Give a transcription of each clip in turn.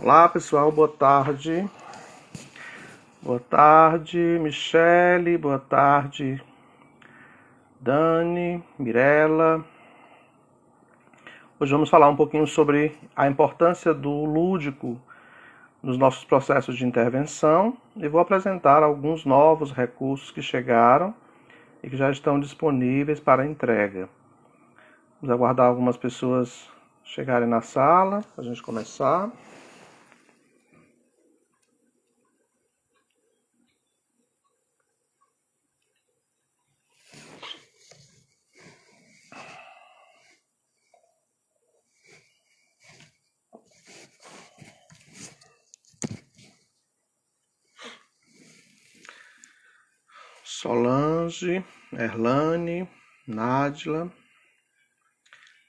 Olá pessoal, boa tarde. Boa tarde, Michele, boa tarde, Dani, Mirella. Hoje vamos falar um pouquinho sobre a importância do lúdico nos nossos processos de intervenção e vou apresentar alguns novos recursos que chegaram e que já estão disponíveis para entrega. Vamos aguardar algumas pessoas chegarem na sala para a gente começar. Solange, Erlane, Nádila,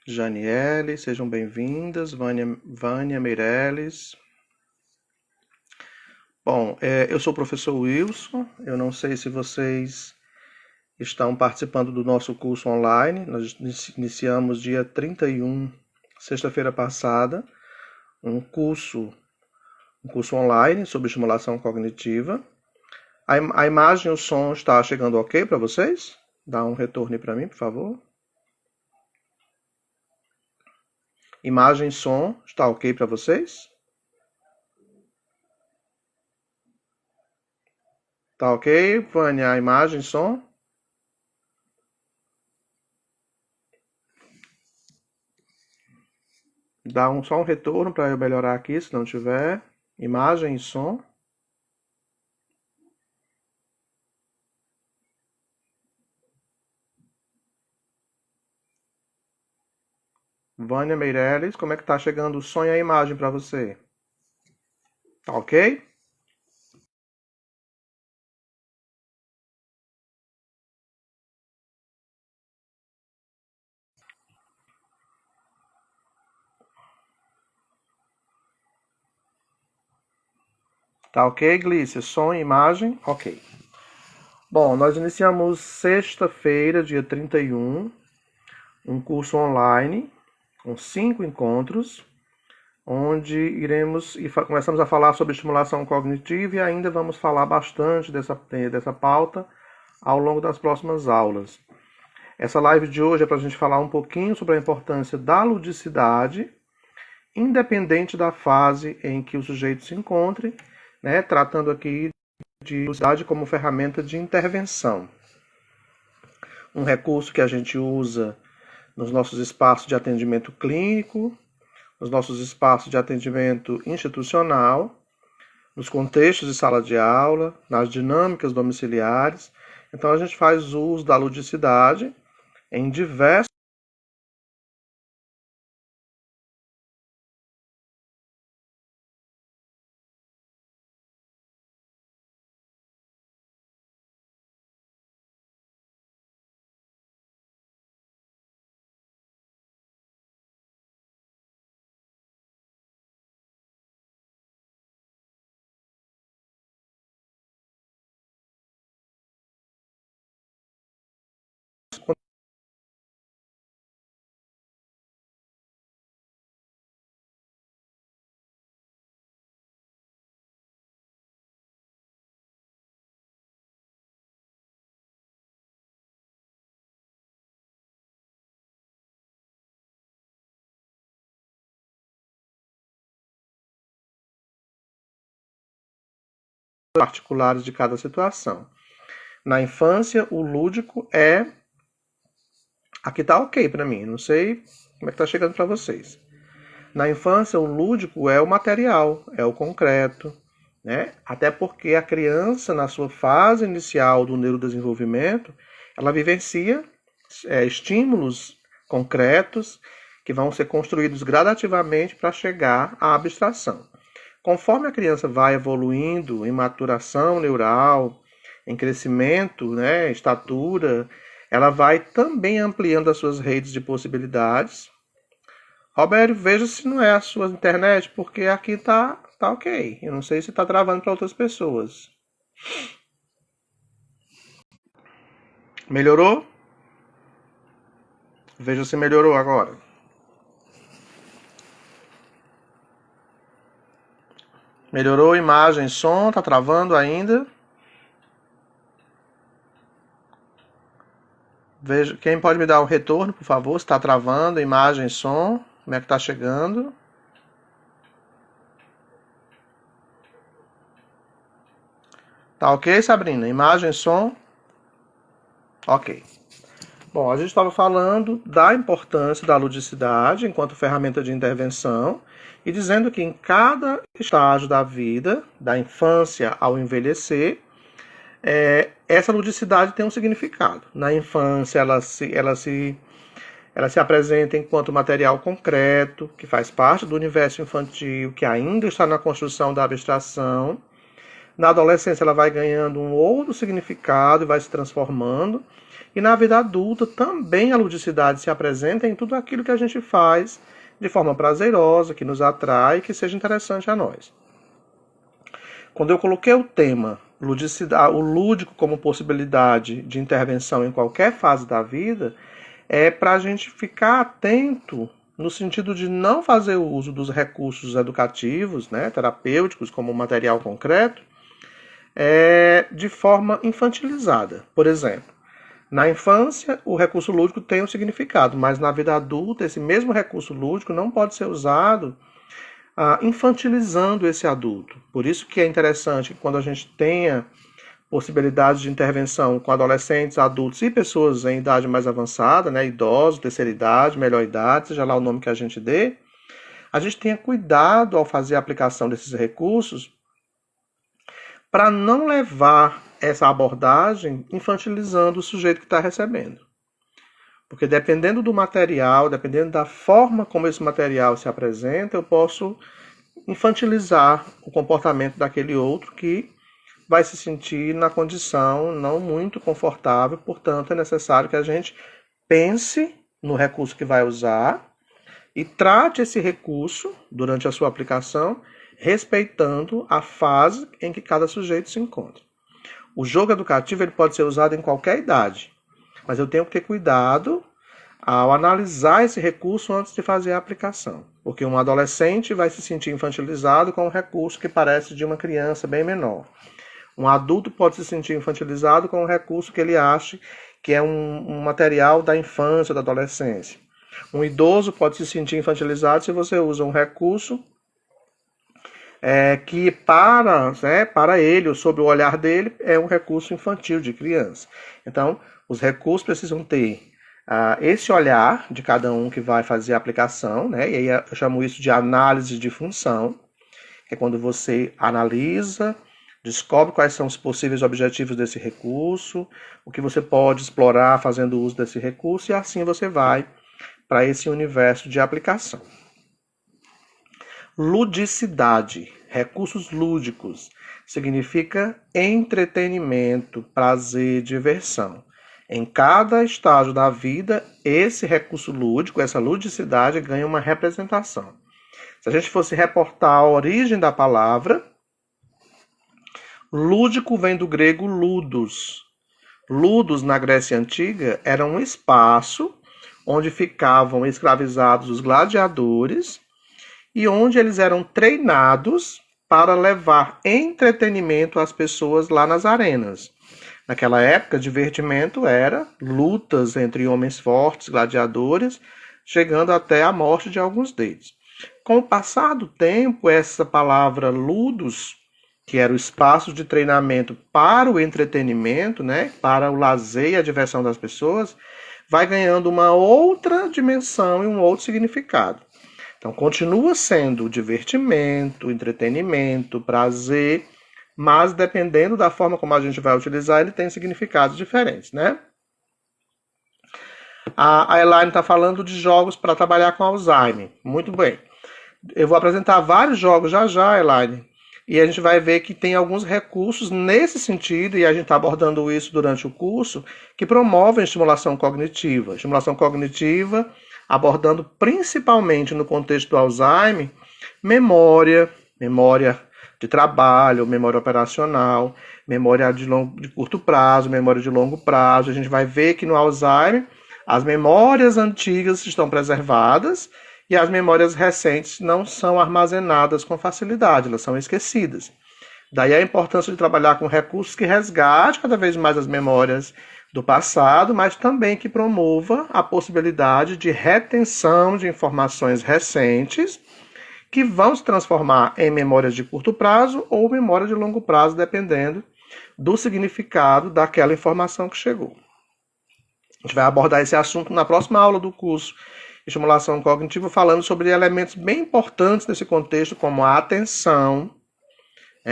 Janiele, sejam bem-vindas, Vânia Meirelles. Bom, eu sou o professor Wilson, eu não sei se vocês estão participando do nosso curso online, nós iniciamos dia 31, sexta-feira passada, um curso online sobre estimulação cognitiva. A imagem e o som está chegando ok para vocês? Dá um retorno aí para mim, por favor. Imagem e som, está ok para vocês? Tá ok, Vânia? A imagem e som? Dá só um retorno para eu melhorar aqui, se não tiver. Imagem e som. Vânia Meirelles, como é que tá chegando o som e a imagem para você? Tá ok? Tá ok, Glícia? Som e imagem? Ok. Bom, nós iniciamos sexta-feira, dia 31, um curso online com 5 encontros, onde iremos e começamos a falar sobre estimulação cognitiva e ainda vamos falar bastante dessa pauta ao longo das próximas aulas. Essa live de hoje é para a gente falar um pouquinho sobre a importância da ludicidade, independente da fase em que o sujeito se encontre, né, tratando aqui de ludicidade como ferramenta de intervenção. Um recurso que a gente usa nos nossos espaços de atendimento clínico, nos nossos espaços de atendimento institucional, nos contextos de sala de aula, nas dinâmicas domiciliares. Então a gente faz uso da ludicidade em diversos particulares de cada situação. Na infância, o lúdico é... Aqui tá ok para mim, não sei como é que tá chegando para vocês. Na infância, o lúdico é o material, é o concreto, né? Até porque a criança, na sua fase inicial do neurodesenvolvimento, ela vivencia estímulos concretos que vão ser construídos gradativamente para chegar à abstração. Conforme a criança vai evoluindo em maturação neural, em crescimento, né, estatura, ela vai também ampliando as suas redes de possibilidades. Roberto, veja se não é a sua internet, porque aqui tá ok. Eu não sei se tá travando para outras pessoas. Melhorou? Veja se melhorou agora. Melhorou imagem, som, tá travando ainda? Veja, quem pode me dar o retorno, por favor, se está travando, imagem, som, como é que está chegando? Tá ok, Sabrina? Imagem, som? Ok. Bom, a gente estava falando da importância da ludicidade enquanto ferramenta de intervenção e dizendo que em cada estágio da vida, da infância ao envelhecer, essa ludicidade tem um significado. Na infância, ela se apresenta enquanto material concreto, que faz parte do universo infantil, que ainda está na construção da abstração. Na adolescência, ela vai ganhando um outro significado e vai se transformando. E na vida adulta, também a ludicidade se apresenta em tudo aquilo que a gente faz de forma prazerosa, que nos atrai, que seja interessante a nós. Quando eu coloquei o tema ludicidade, o lúdico como possibilidade de intervenção em qualquer fase da vida, é para a gente ficar atento no sentido de não fazer o uso dos recursos educativos, né, terapêuticos, como material concreto, de forma infantilizada. Por exemplo, na infância, o recurso lúdico tem um significado, mas na vida adulta, esse mesmo recurso lúdico não pode ser usado infantilizando esse adulto. Por isso que é interessante que quando a gente tenha possibilidades de intervenção com adolescentes, adultos e pessoas em idade mais avançada, né, idosos, terceira idade, melhor idade, seja lá o nome que a gente dê, a gente tenha cuidado ao fazer a aplicação desses recursos para não levar essa abordagem infantilizando o sujeito que está recebendo. Porque dependendo do material, dependendo da forma como esse material se apresenta, eu posso infantilizar o comportamento daquele outro que vai se sentir na condição não muito confortável, portanto é necessário que a gente pense no recurso que vai usar e trate esse recurso durante a sua aplicação, respeitando a fase em que cada sujeito se encontra. O jogo educativo ele pode ser usado em qualquer idade, mas eu tenho que ter cuidado ao analisar esse recurso antes de fazer a aplicação, porque um adolescente vai se sentir infantilizado com um recurso que parece de uma criança bem menor. Um adulto pode se sentir infantilizado com um recurso que ele acha que é um material da infância, da adolescência. Um idoso pode se sentir infantilizado se você usa um recurso que para ele, ou sob o olhar dele, é um recurso infantil de criança. Então, os recursos precisam ter esse olhar de cada um que vai fazer a aplicação, né? E aí eu chamo isso de análise de função, que é quando você analisa, descobre quais são os possíveis objetivos desse recurso, o que você pode explorar fazendo uso desse recurso, e assim você vai para esse universo de aplicação. Ludicidade, recursos lúdicos, significa entretenimento, prazer, diversão. Em cada estágio da vida, esse recurso lúdico, essa ludicidade ganha uma representação. Se a gente fosse reportar a origem da palavra, lúdico vem do grego ludus. Ludus, na Grécia Antiga, era um espaço onde ficavam escravizados os gladiadores e onde eles eram treinados para levar entretenimento às pessoas lá nas arenas. Naquela época, divertimento era lutas entre homens fortes, gladiadores, chegando até a morte de alguns deles. Com o passar do tempo, essa palavra ludus, que era o espaço de treinamento para o entretenimento, né, para o lazer e a diversão das pessoas, vai ganhando uma outra dimensão e um outro significado. Então, continua sendo divertimento, entretenimento, prazer, mas dependendo da forma como a gente vai utilizar, ele tem significados diferentes, né? A Elaine está falando de jogos para trabalhar com Alzheimer. Muito bem. Eu vou apresentar vários jogos já, Elaine, e a gente vai ver que tem alguns recursos nesse sentido, e a gente está abordando isso durante o curso, que promovem estimulação cognitiva. Estimulação cognitiva abordando principalmente no contexto do Alzheimer, memória de trabalho, memória operacional, memória de curto prazo, memória de longo prazo. A gente vai ver que no Alzheimer as memórias antigas estão preservadas e as memórias recentes não são armazenadas com facilidade, elas são esquecidas. Daí a importância de trabalhar com recursos que resgate cada vez mais as memórias do passado, mas também que promova a possibilidade de retenção de informações recentes que vão se transformar em memórias de curto prazo ou memórias de longo prazo, dependendo do significado daquela informação que chegou. A gente vai abordar esse assunto na próxima aula do curso Estimulação Cognitiva, falando sobre elementos bem importantes nesse contexto, como a atenção,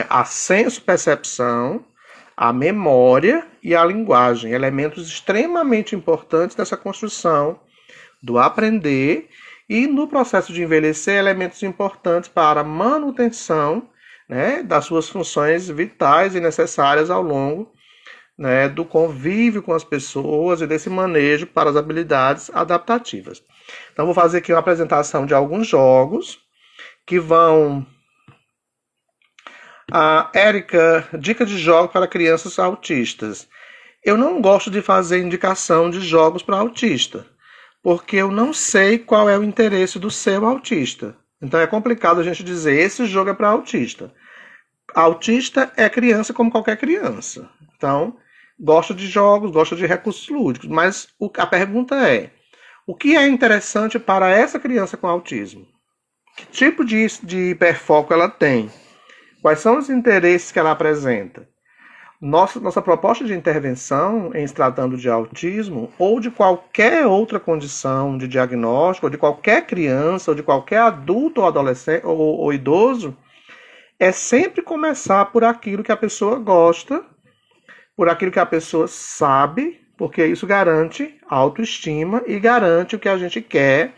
a senso-percepção, a memória e a linguagem, elementos extremamente importantes nessa construção do aprender e no processo de envelhecer, elementos importantes para a manutenção, das suas funções vitais e necessárias ao longo, do convívio com as pessoas e desse manejo para as habilidades adaptativas. Então, vou fazer aqui uma apresentação de alguns jogos que vão... Érica, dica de jogos para crianças autistas. Eu não gosto de fazer indicação de jogos para autista, porque eu não sei qual é o interesse do seu autista. Então é complicado a gente dizer, esse jogo é para autista. Autista é criança como qualquer criança. Então, gosta de jogos, gosta de recursos lúdicos, mas a pergunta é, o que é interessante para essa criança com autismo? Que tipo de hiperfoco ela tem? Quais são os interesses que ela apresenta? Nossa proposta de intervenção em se tratando de autismo ou de qualquer outra condição de diagnóstico, ou de qualquer criança, ou de qualquer adulto ou adolescente ou idoso, é sempre começar por aquilo que a pessoa gosta, por aquilo que a pessoa sabe, porque isso garante autoestima e garante o que a gente quer,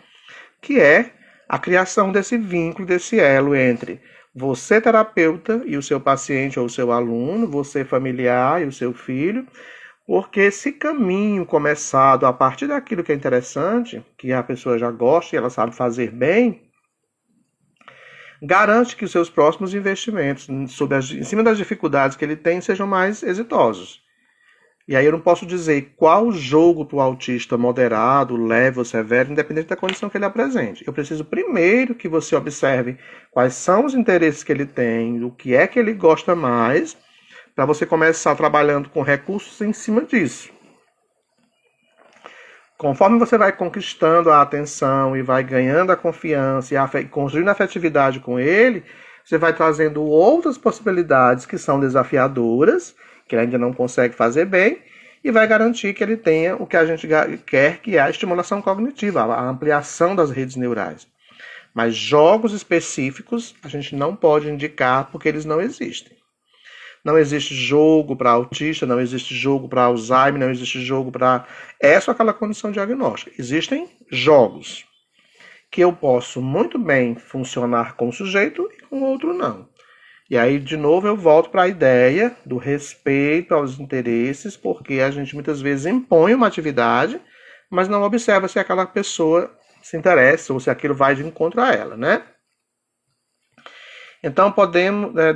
que é a criação desse vínculo, desse elo entre você, terapeuta, e o seu paciente ou o seu aluno, você, familiar, e o seu filho, porque esse caminho começado a partir daquilo que é interessante, que a pessoa já gosta e ela sabe fazer bem, garante que os seus próximos investimentos em cima das dificuldades que ele tem sejam mais exitosos. E aí eu não posso dizer qual jogo para o autista moderado, leve ou severo, independente da condição que ele apresente. Eu preciso primeiro que você observe quais são os interesses que ele tem, o que é que ele gosta mais, para você começar trabalhando com recursos em cima disso. Conforme você vai conquistando a atenção e vai ganhando a confiança e construindo a afetividade com ele, você vai trazendo outras possibilidades que são desafiadoras, que ele ainda não consegue fazer bem, e vai garantir que ele tenha o que a gente quer, que é a estimulação cognitiva, a ampliação das redes neurais. Mas jogos específicos a gente não pode indicar porque eles não existem. Não existe jogo para autista, não existe jogo para Alzheimer, não existe jogo para essa ou aquela condição diagnóstica. Existem jogos que eu posso muito bem funcionar com um sujeito e com o outro não. E aí, de novo, eu volto para a ideia do respeito aos interesses, porque a gente muitas vezes impõe uma atividade, mas não observa se aquela pessoa se interessa ou se aquilo vai de encontro a ela, né? Então,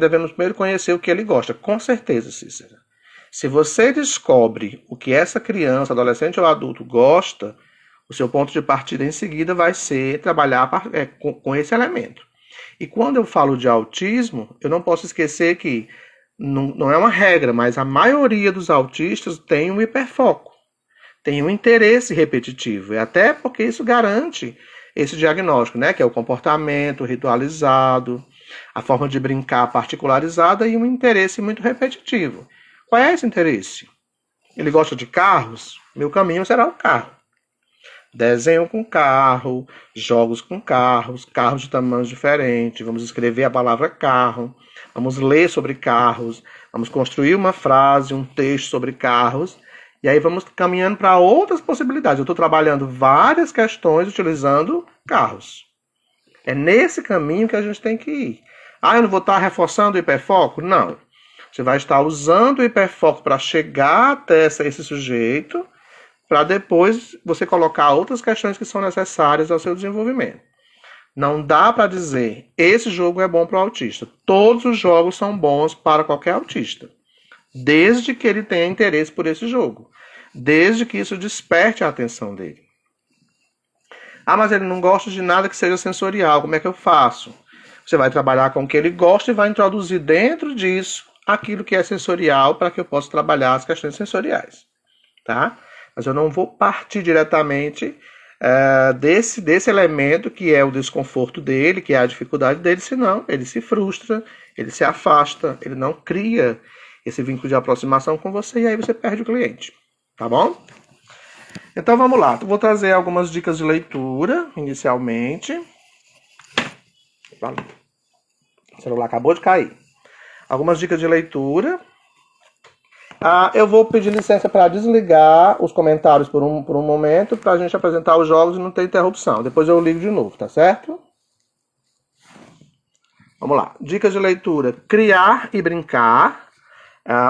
devemos primeiro conhecer o que ele gosta. Com certeza, Cícera. Se você descobre o que essa criança, adolescente ou adulto gosta, o seu ponto de partida em seguida vai ser trabalhar com esse elemento. E quando eu falo de autismo, eu não posso esquecer que não é uma regra, mas a maioria dos autistas tem um hiperfoco, tem um interesse repetitivo, e até porque isso garante esse diagnóstico, que é o comportamento ritualizado, a forma de brincar particularizada e um interesse muito repetitivo. Qual é esse interesse? Ele gosta de carros? Meu caminho será o carro. Desenho com carro, jogos com carros, carros de tamanhos diferentes, vamos escrever a palavra carro, vamos ler sobre carros, vamos construir uma frase, um texto sobre carros, e aí vamos caminhando para outras possibilidades. Eu estou trabalhando várias questões utilizando carros. É nesse caminho que a gente tem que ir. Eu não vou estar reforçando o hiperfoco? Não. Você vai estar usando o hiperfoco para chegar até esse sujeito, para depois você colocar outras questões que são necessárias ao seu desenvolvimento. Não dá para dizer, esse jogo é bom para o autista. Todos os jogos são bons para qualquer autista, desde que ele tenha interesse por esse jogo, desde que isso desperte a atenção dele. Ah, mas ele não gosta de nada que seja sensorial, como é que eu faço? Você vai trabalhar com o que ele gosta e vai introduzir dentro disso aquilo que é sensorial para que eu possa trabalhar as questões sensoriais, tá? Mas eu não vou partir diretamente desse elemento que é o desconforto dele, que é a dificuldade dele, senão ele se frustra, ele se afasta, ele não cria esse vínculo de aproximação com você e aí você perde o cliente, tá bom? Então vamos lá, eu vou trazer algumas dicas de leitura inicialmente. O celular acabou de cair. Algumas dicas de leitura. Eu vou pedir licença para desligar os comentários por um momento, para a gente apresentar os jogos e não ter interrupção. Depois eu ligo de novo, tá certo? Vamos lá. Dicas de leitura. Criar e brincar.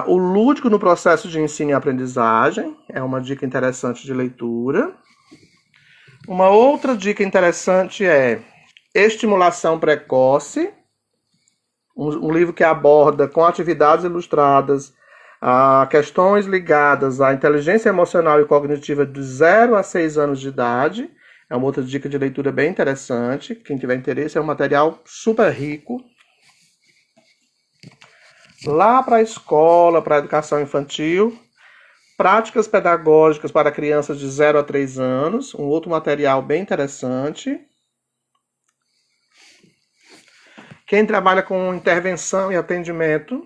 O lúdico no processo de ensino e aprendizagem. É uma dica interessante de leitura. Uma outra dica interessante é Estimulação Precoce. Um livro que aborda com atividades ilustradas questões ligadas à inteligência emocional e cognitiva de 0 a 6 anos de idade. É uma outra dica de leitura bem interessante. Quem tiver interesse, é um material super rico. Lá para a escola, para a educação infantil, práticas pedagógicas para crianças de 0 a 3 anos. Um outro material bem interessante. Quem trabalha com intervenção e atendimento,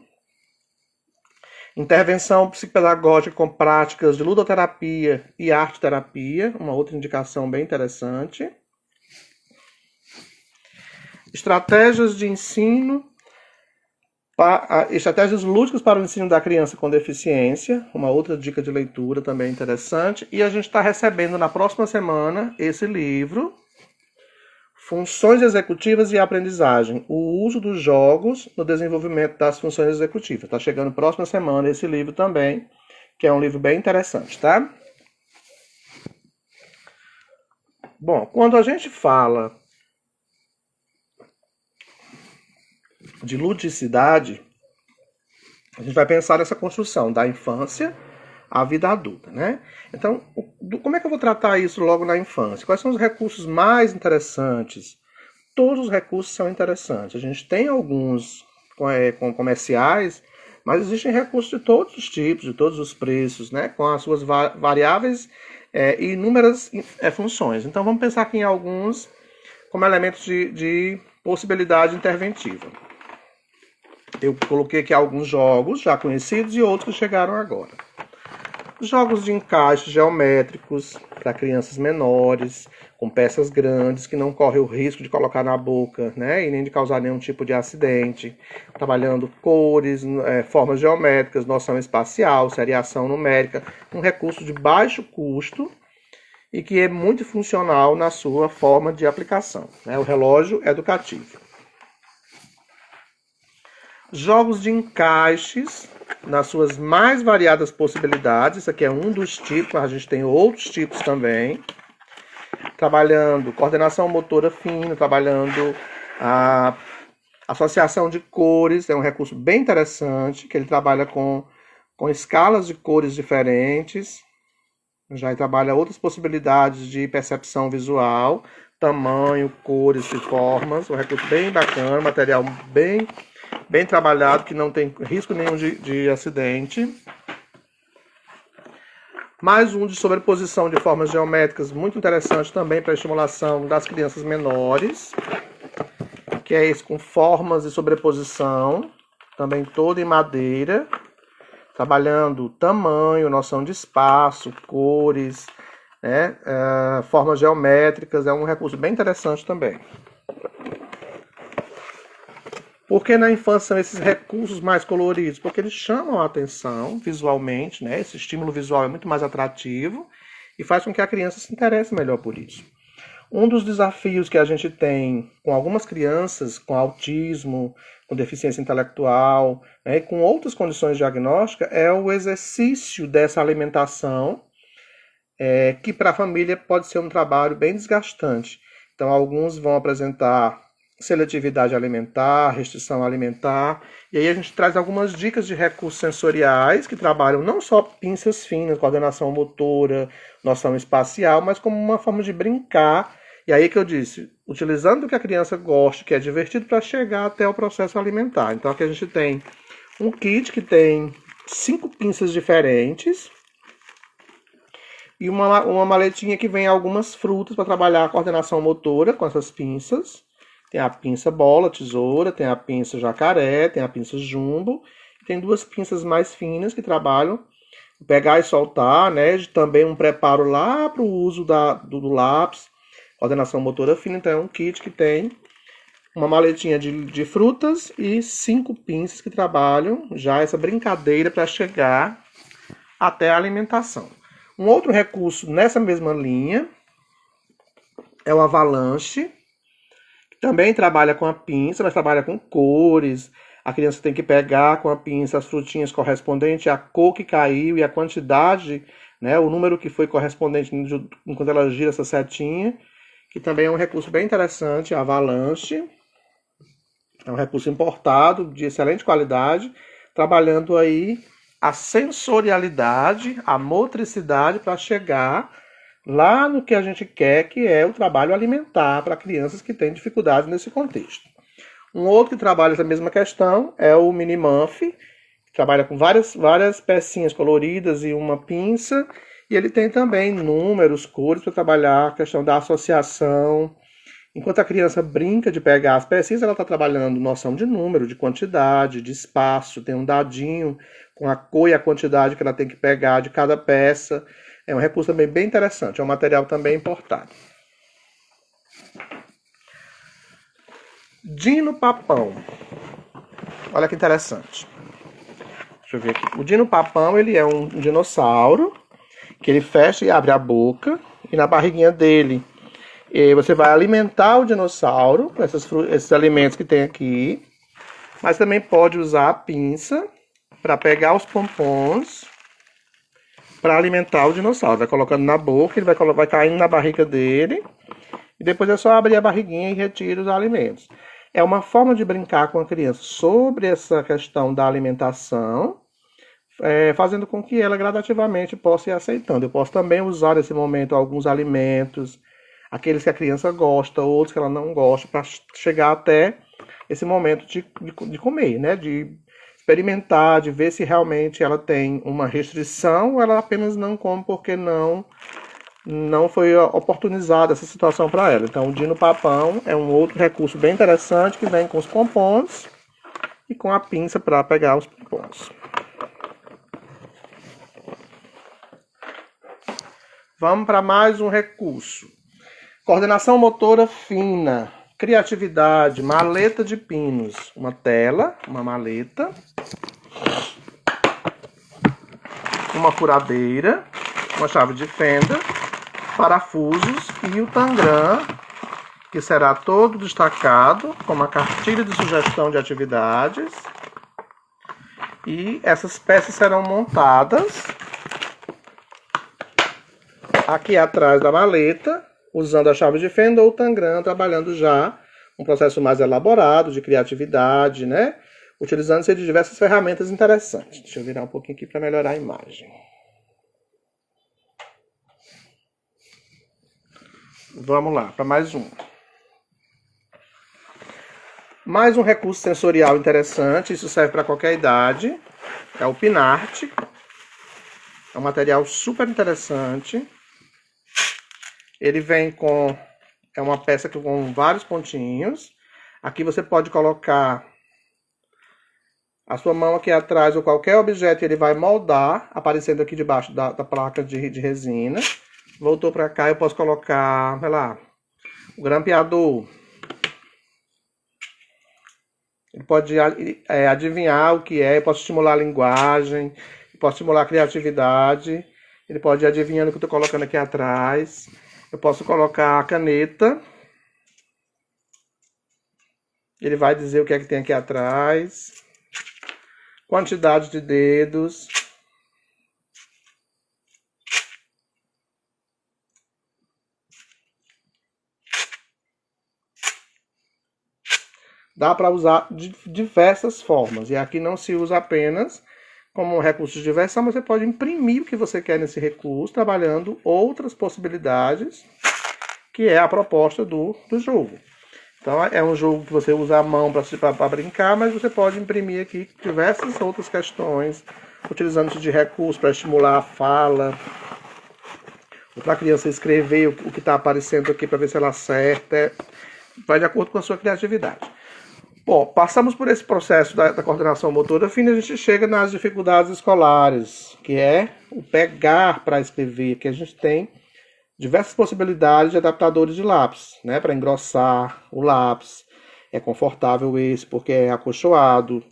intervenção psicopedagógica com práticas de ludoterapia e arte-terapia, uma outra indicação bem interessante. Estratégias de ensino, estratégias lúdicas para o ensino da criança com deficiência, uma outra dica de leitura também interessante. E a gente está recebendo na próxima semana esse livro, Funções Executivas e Aprendizagem, o uso dos jogos no desenvolvimento das funções executivas. Está chegando próxima semana esse livro também, que é um livro bem interessante, tá? Bom, quando a gente fala de ludicidade, a gente vai pensar nessa construção da infância à vida adulta, né? Então, como é que eu vou tratar isso logo na infância? Quais são os recursos mais interessantes? Todos os recursos são interessantes. A gente tem alguns comerciais, mas existem recursos de todos os tipos, de todos os preços, né? Com as suas variáveis e inúmeras funções. Então, vamos pensar aqui em alguns como elementos de possibilidade interventiva. Eu coloquei aqui alguns jogos já conhecidos e outros que chegaram agora. Jogos de encaixe geométricos para crianças menores, com peças grandes, que não correm o risco de colocar na boca, né, e nem de causar nenhum tipo de acidente. Trabalhando cores, formas geométricas, noção espacial, seriação numérica, um recurso de baixo custo e que é muito funcional na sua forma de aplicação, né, o relógio educativo. Jogos de encaixes nas suas mais variadas possibilidades. Isso aqui é um dos tipos, mas a gente tem outros tipos também. Trabalhando coordenação motora fina, trabalhando a associação de cores, é um recurso bem interessante, que ele trabalha com escalas de cores diferentes. Já trabalha outras possibilidades de percepção visual, tamanho, cores e formas. Um recurso bem bacana, material bem trabalhado, que não tem risco nenhum de acidente. Mais um de sobreposição de formas geométricas, muito interessante também para a estimulação das crianças menores, que é esse com formas de sobreposição, também todo em madeira, trabalhando tamanho, noção de espaço, cores, né, formas geométricas, é um recurso bem interessante também. Por que na infância são esses recursos mais coloridos? Porque eles chamam a atenção visualmente, né? Esse estímulo visual é muito mais atrativo e faz com que a criança se interesse melhor por isso. Um dos desafios que a gente tem com algumas crianças com autismo, com deficiência intelectual, né, e com outras condições diagnósticas é o exercício dessa alimentação, que para a família pode ser um trabalho bem desgastante. Então, alguns vão apresentar seletividade alimentar, restrição alimentar, e aí a gente traz algumas dicas de recursos sensoriais que trabalham não só pinças finas, coordenação motora, noção espacial, mas como uma forma de brincar E aí que eu disse, utilizando o que a criança gosta, que é divertido, para chegar até o processo alimentar. Então aqui a gente tem um kit que tem 5 pinças diferentes e uma maletinha que vem algumas frutas para trabalhar a coordenação motora com essas pinças. Tem a pinça bola, tesoura, tem a pinça jacaré, tem a pinça jumbo. Tem 2 pinças mais finas que trabalham pegar e soltar, né? Também um preparo lá para o uso do lápis, coordenação motora fina. Então é um kit que tem uma maletinha de frutas e 5 pinças que trabalham já essa brincadeira para chegar até a alimentação. Um outro recurso nessa mesma linha é o avalanche, que também trabalha com a pinça, mas trabalha com cores. A criança tem que pegar com a pinça as frutinhas correspondentes à cor que caiu e a quantidade, né, o número que foi correspondente enquanto ela gira essa setinha, que também é um recurso bem interessante, a avalanche. É um recurso importado, de excelente qualidade, trabalhando aí a sensorialidade, a motricidade para chegar lá no que a gente quer, que é o trabalho alimentar para crianças que têm dificuldades nesse contexto. Um outro que trabalha essa mesma questão é o Mini Muff, que trabalha com várias pecinhas coloridas e uma pinça, e ele tem também números, cores para trabalhar a questão da associação. Enquanto a criança brinca de pegar as pecinhas, ela está trabalhando noção de número, de quantidade, de espaço, tem um dadinho com a cor e a quantidade que ela tem que pegar de cada peça. É um recurso também bem interessante, é um material também importado. Dino Papão. Olha que interessante. Deixa eu ver aqui. O Dino Papão, ele é um dinossauro que ele fecha e abre a boca e na barriguinha dele você vai alimentar o dinossauro com esses alimentos que tem aqui, mas também pode usar a pinça para pegar os pompons para alimentar o dinossauro. Vai colocando na boca, ele vai caindo na barriga dele e depois é só abrir a barriguinha e retirar os alimentos. É uma forma de brincar com a criança sobre essa questão da alimentação, fazendo com que ela gradativamente possa ir aceitando. Eu posso também usar nesse momento alguns alimentos, aqueles que a criança gosta, outros que ela não gosta, para chegar até esse momento de comer, né? De experimentar, de ver se realmente ela tem uma restrição ou ela apenas não come porque não foi oportunizada essa situação para ela. Então, o Dino Papão é um outro recurso bem interessante que vem com os pompons e com a pinça para pegar os pompons. Vamos para mais um recurso. Coordenação motora fina, criatividade, maleta de pinos, uma tela, uma maleta, uma furadeira, uma chave de fenda, parafusos e o tangram, que será todo destacado com uma cartilha de sugestão de atividades. E essas peças serão montadas aqui atrás da maleta, usando a chave de fenda ou o tangram, trabalhando já um processo mais elaborado de criatividade, né? Utilizando-se de diversas ferramentas interessantes. Deixa eu virar um pouquinho aqui para melhorar a imagem. Vamos lá, para mais um. Mais um recurso sensorial interessante, isso serve para qualquer idade, é o Pinart. É um material super interessante. Ele vem com... é uma peça com vários pontinhos. Aqui você pode colocar a sua mão aqui atrás ou qualquer objeto, ele vai moldar, aparecendo aqui debaixo da placa de resina. Voltou para cá, eu posso colocar, sei lá, o grampeador. Ele pode adivinhar o que é, eu posso estimular a linguagem, eu posso estimular a criatividade. Ele pode ir adivinhando o que eu estou colocando aqui atrás. Eu posso colocar a caneta. Ele vai dizer o que é que tem aqui atrás. Quantidade de dedos. Dá para usar de diversas formas. E aqui não se usa apenas como um recurso de diversão, mas você pode imprimir o que você quer nesse recurso, trabalhando outras possibilidades que é a proposta do jogo. Então é um jogo que você usa a mão para brincar, mas você pode imprimir aqui diversas outras questões, utilizando-se de recursos para estimular a fala, para a criança escrever o que está aparecendo aqui para ver se ela acerta. Vai de acordo com a sua criatividade. Bom, passamos por esse processo da coordenação motora fina, a gente chega nas dificuldades escolares, que é o pegar para escrever, que a gente tem diversas possibilidades de adaptadores de lápis, né, para engrossar o lápis. É confortável esse, porque é acolchoado.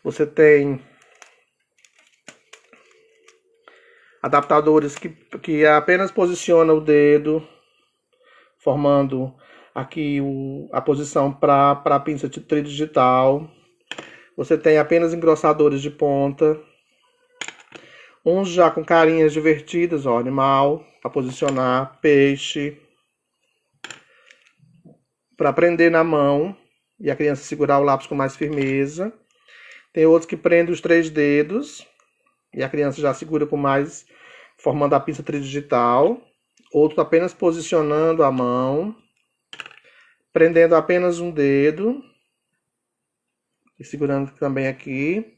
Você tem adaptadores que apenas posicionam o dedo, formando aqui a posição para a pinça tridigital. Você tem apenas engrossadores de ponta. Uns já com carinhas divertidas, ó, animal, para posicionar, peixe, para prender na mão e a criança segurar o lápis com mais firmeza. Tem outros que prendem os 3 dedos e a criança já segura com mais, formando a pinça tridigital. Outro apenas posicionando a mão, prendendo apenas um dedo e segurando também aqui.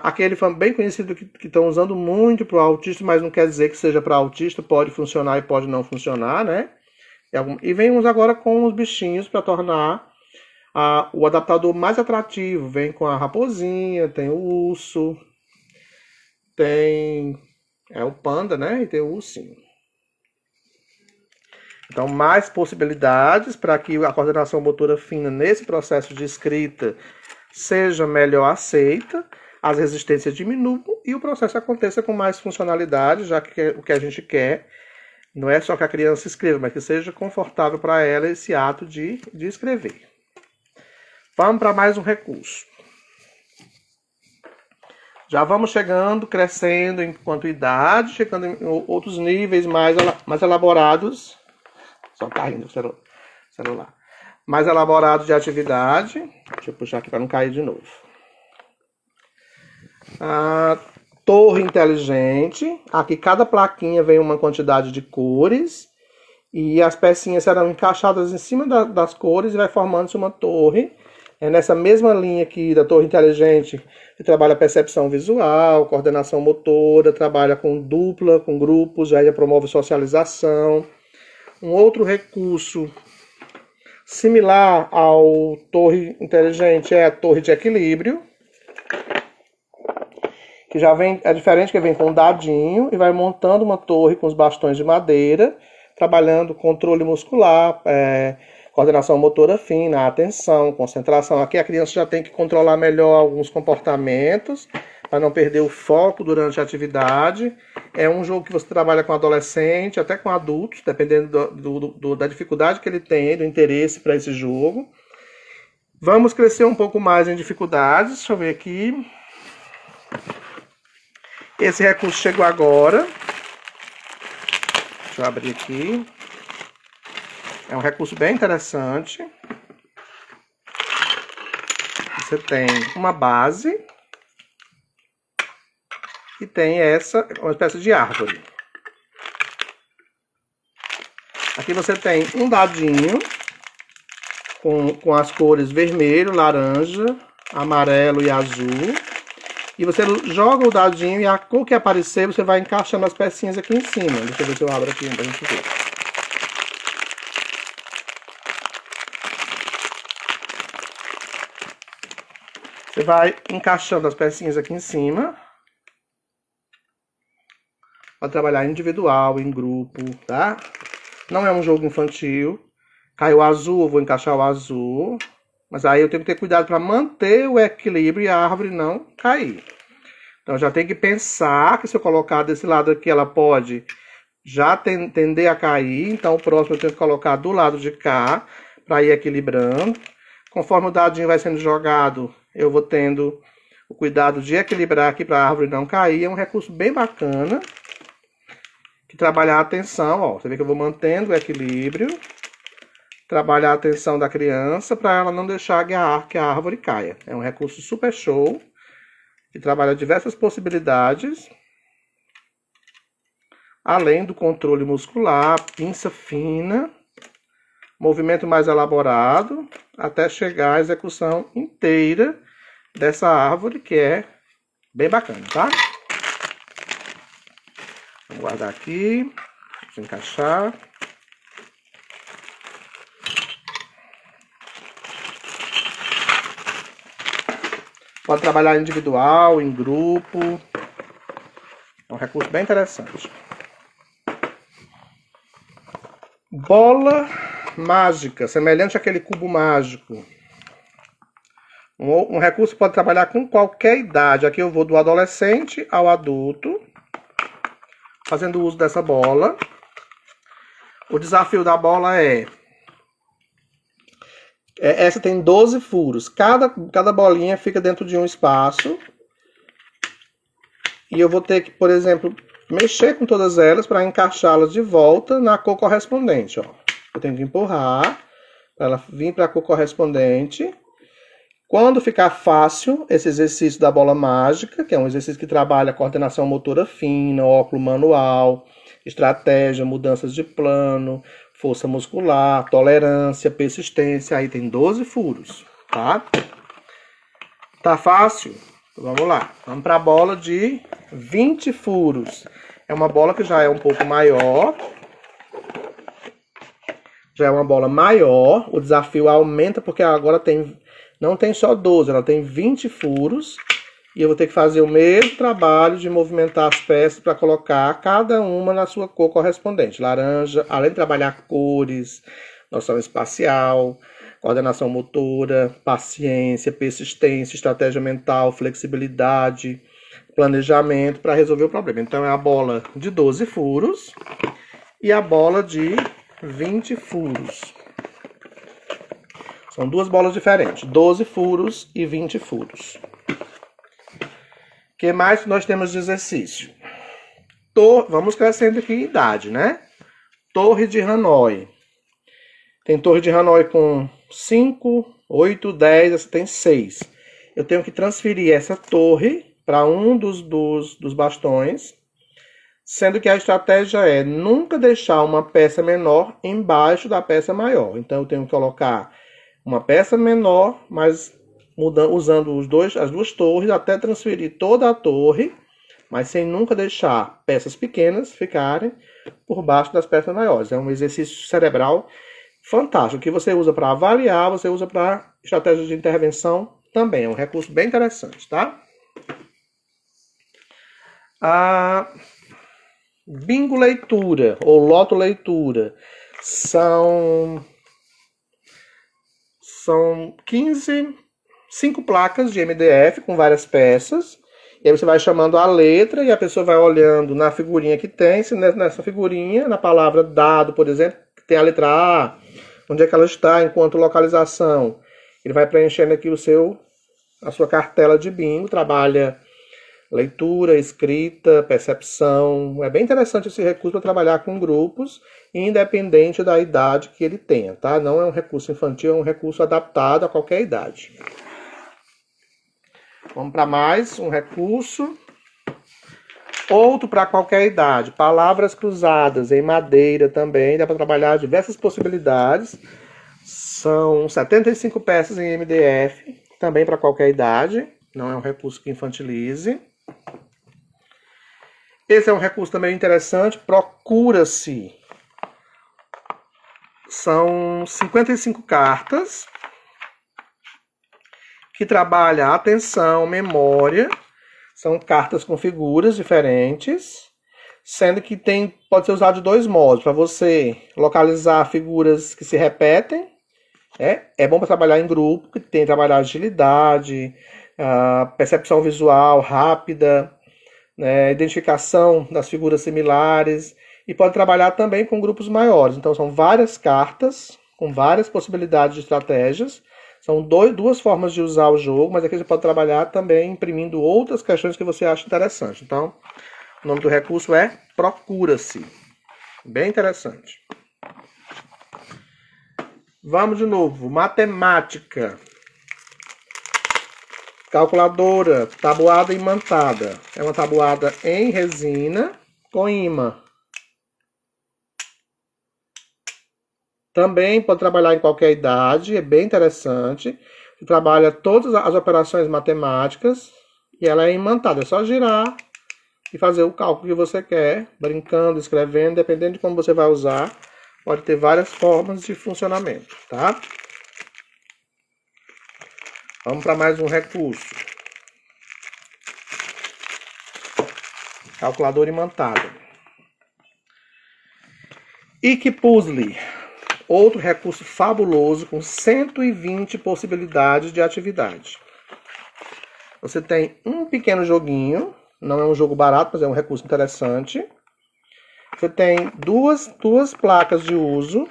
Aquele bem conhecido que estão usando muito para o autista, mas não quer dizer que seja para autista, pode funcionar e pode não funcionar, né? E vem uns agora com os bichinhos para tornar o adaptador mais atrativo. Vem com a raposinha, tem o urso, tem o panda, né? E tem o ursinho. Então, mais possibilidades para que a coordenação motora fina nesse processo de escrita seja melhor aceita, as resistências diminuam e o processo aconteça com mais funcionalidade, já que o que a gente quer não é só que a criança escreva, mas que seja confortável para ela esse ato de escrever. Vamos para mais um recurso. Já vamos chegando, crescendo enquanto idade, chegando em outros níveis mais elaborados. Só tá rindo o celular. Mais elaborados de atividade. Deixa eu puxar aqui para não cair de novo. A torre inteligente. Aqui cada plaquinha vem uma quantidade de cores. E as pecinhas serão encaixadas em cima das cores e vai formando-se uma torre. É nessa mesma linha aqui da torre inteligente que trabalha percepção visual, coordenação motora, trabalha com dupla, com grupos, já promove socialização. Um outro recurso similar ao torre inteligente é a torre de equilíbrio, que já vem, é diferente, que vem com um dadinho e vai montando uma torre com os bastões de madeira, trabalhando controle muscular, coordenação motora fina, atenção, concentração. Aqui a criança já tem que controlar melhor alguns comportamentos, para não perder o foco durante a atividade. É um jogo que você trabalha com adolescente, até com adultos, dependendo da dificuldade que ele tem, do interesse para esse jogo. Vamos crescer um pouco mais em dificuldades. Deixa eu ver aqui. Esse recurso chegou agora. Deixa eu abrir aqui. É um recurso bem interessante. Você tem uma base e tem uma espécie de árvore. Aqui você tem um dadinho com as cores vermelho, laranja, amarelo e azul. E você joga o dadinho e a cor que aparecer você vai encaixando as pecinhas aqui em cima. Deixa eu ver se eu abro aqui pra gente ver. Você vai encaixando as pecinhas aqui em cima. Pode trabalhar individual, em grupo, tá? Não é um jogo infantil. Caiu azul, eu vou encaixar o azul. Mas aí eu tenho que ter cuidado para manter o equilíbrio e a árvore não cair. Então já tem que pensar que se eu colocar desse lado aqui, ela pode já tender a cair. Então o próximo eu tenho que colocar do lado de cá, para ir equilibrando. Conforme o dadinho vai sendo jogado, eu vou tendo o cuidado de equilibrar aqui para a árvore não cair. É um recurso bem bacana. Que trabalhar a atenção, ó. Você vê que eu vou mantendo o equilíbrio. Trabalhar a atenção da criança para ela não deixar que a árvore caia. É um recurso super show. Que trabalha diversas possibilidades. além do controle muscular, pinça fina, movimento mais elaborado, até chegar à execução inteira dessa árvore, que é bem bacana, tá? Vou guardar aqui, deixa eu encaixar. Pode trabalhar individual, em grupo. É um recurso bem interessante. Bola mágica, semelhante àquele cubo mágico. Um recurso que pode trabalhar com qualquer idade. Aqui eu vou do adolescente ao adulto, fazendo uso dessa bola. O desafio da bola essa tem 12 furos. Cada bolinha fica dentro de um espaço. E eu vou ter que, por exemplo, mexer com todas elas para encaixá-las de volta na cor correspondente. Ó. Eu tenho que empurrar para ela vir para a cor correspondente. Quando ficar fácil esse exercício da bola mágica, que é um exercício que trabalha coordenação motora fina, óculo manual, estratégia, mudanças de plano, força muscular, tolerância, persistência, aí tem 12 furos, tá? Tá fácil? Vamos lá, vamos para a bola de 20 furos. É uma bola que já é um pouco maior. Já é uma bola maior. O desafio aumenta porque agora não tem só 12, ela tem 20 furos. E eu vou ter que fazer o mesmo trabalho de movimentar as peças para colocar cada uma na sua cor correspondente. Laranja, além de trabalhar cores, noção espacial, coordenação motora, paciência, persistência, estratégia mental, flexibilidade, planejamento para resolver o problema. Então é a bola de 12 furos e a bola de 20 furos. São duas bolas diferentes, 12 furos e 20 furos. O que mais nós temos de exercício? Vamos crescendo aqui em idade, né? Torre de Hanoi. Tem torre de Hanoi com 5, 8, 10, essa tem 6. Eu tenho que transferir essa torre para um dos bastões, sendo que a estratégia é nunca deixar uma peça menor embaixo da peça maior. Então eu tenho que colocar uma peça menor, mas usando as duas torres até transferir toda a torre, mas sem nunca deixar peças pequenas ficarem por baixo das peças maiores. É um exercício cerebral fantástico, que você usa para avaliar, você usa para estratégias de intervenção também. É um recurso bem interessante, tá? A bingo leitura ou loto leitura são 5 placas de MDF com várias peças. E aí você vai chamando a letra e a pessoa vai olhando na figurinha que tem. Se nessa figurinha, na palavra dado, por exemplo, tem a letra A, onde é que ela está enquanto localização. Ele vai preenchendo aqui a sua cartela de bingo, trabalha leitura, escrita, percepção. É bem interessante esse recurso para trabalhar com grupos, independente da idade que ele tenha, tá? Não é um recurso infantil, é um recurso adaptado a qualquer idade. Vamos para mais um recurso. Outro para qualquer idade. Palavras cruzadas em madeira também. Dá para trabalhar diversas possibilidades. São 75 peças em MDF, também para qualquer idade. Não é um recurso que infantilize. Esse é um recurso também interessante. Procura-se. São 55 cartas que trabalha atenção, memória. São cartas com figuras diferentes, sendo que pode ser usado de 2 modos. Para você localizar figuras que se repetem. É bom para trabalhar em grupo, que tem que trabalhar agilidade, percepção visual rápida, né, identificação das figuras similares. E pode trabalhar também com grupos maiores. Então são várias cartas com várias possibilidades de estratégias. São duas formas de usar o jogo, mas aqui você pode trabalhar também imprimindo outras questões que você acha interessante. Então, o nome do recurso é Procura-se. Bem interessante. Vamos de novo. Matemática. Calculadora, tabuada imantada. É uma tabuada em resina com imã. Também pode trabalhar em qualquer idade, é bem interessante. Trabalha todas as operações matemáticas e ela é imantada, é só girar e fazer o cálculo que você quer, brincando, escrevendo, dependendo de como você vai usar. Pode ter várias formas de funcionamento, tá? Vamos para mais um recurso. Calculadora imantada. ICPuzzle. Outro recurso fabuloso com 120 possibilidades de atividade. Você tem um pequeno joguinho, não é um jogo barato, mas é um recurso interessante. Você tem duas placas de uso,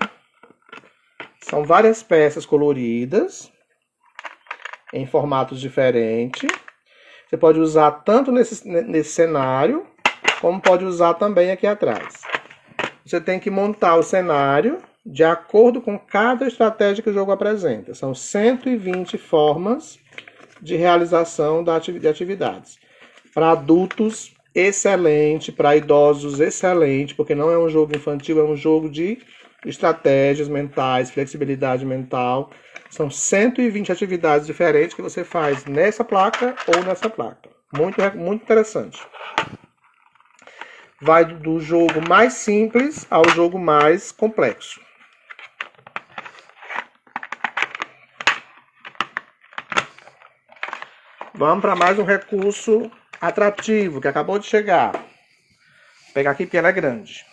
são várias peças coloridas, em formatos diferentes. Você pode usar tanto nesse cenário, como pode usar também aqui atrás. Você tem que montar o cenário de acordo com cada estratégia que o jogo apresenta. São 120 formas de realização de atividades. Para adultos, excelente. Para idosos, excelente, porque não é um jogo infantil, é um jogo de estratégias mentais, flexibilidade mental. São 120 atividades diferentes que você faz nessa placa ou nessa placa. Muito interessante. Vai do jogo mais simples ao jogo mais complexo. Vamos para mais um recurso atrativo que acabou de chegar. Vou pegar aqui porque ela é grande.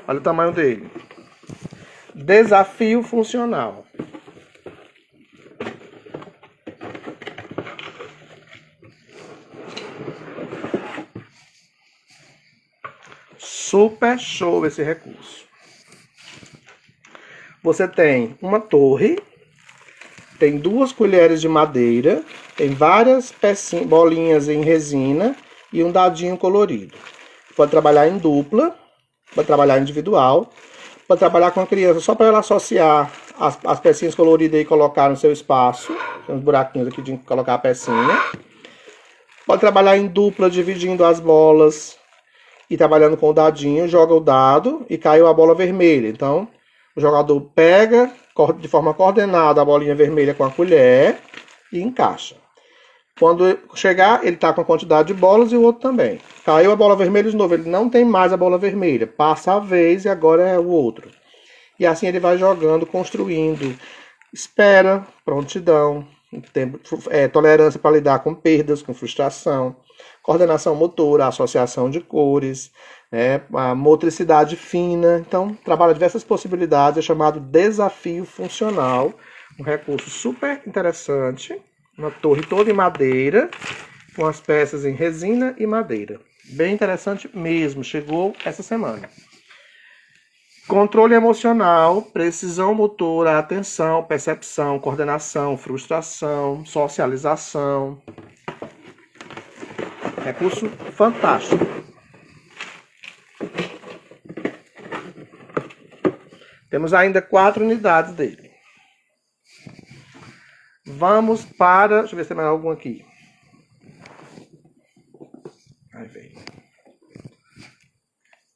Olha o tamanho dele. Desafio funcional. Super show esse recurso. Você tem uma torre, tem 2 colheres de madeira, tem várias bolinhas em resina e um dadinho colorido. Pode trabalhar em dupla, pode trabalhar individual, pode trabalhar com a criança só para ela associar as pecinhas coloridas e colocar no seu espaço. Tem uns buraquinhos aqui de colocar a pecinha. Pode trabalhar em dupla, dividindo as bolas e trabalhando com o dadinho, joga o dado e caiu a bola vermelha. Então, o jogador pega de forma coordenada a bolinha vermelha com a colher e encaixa. Quando chegar, ele está com a quantidade de bolas e o outro também. Caiu a bola vermelha de novo, ele não tem mais a bola vermelha. Passa a vez e agora é o outro. E assim ele vai jogando, construindo. Espera, prontidão, tolerância para lidar com perdas, com frustração, coordenação motora, associação de cores, a motricidade fina. Então, trabalha diversas possibilidades, é chamado desafio funcional. Um recurso super interessante. Uma torre toda em madeira, com as peças em resina e madeira. Bem interessante mesmo, chegou essa semana. Controle emocional, precisão motora, atenção, percepção, coordenação, frustração, socialização. Recurso fantástico. Temos ainda 4 unidades dele. Vamos para... Deixa eu ver se tem mais algum aqui. Aí vem.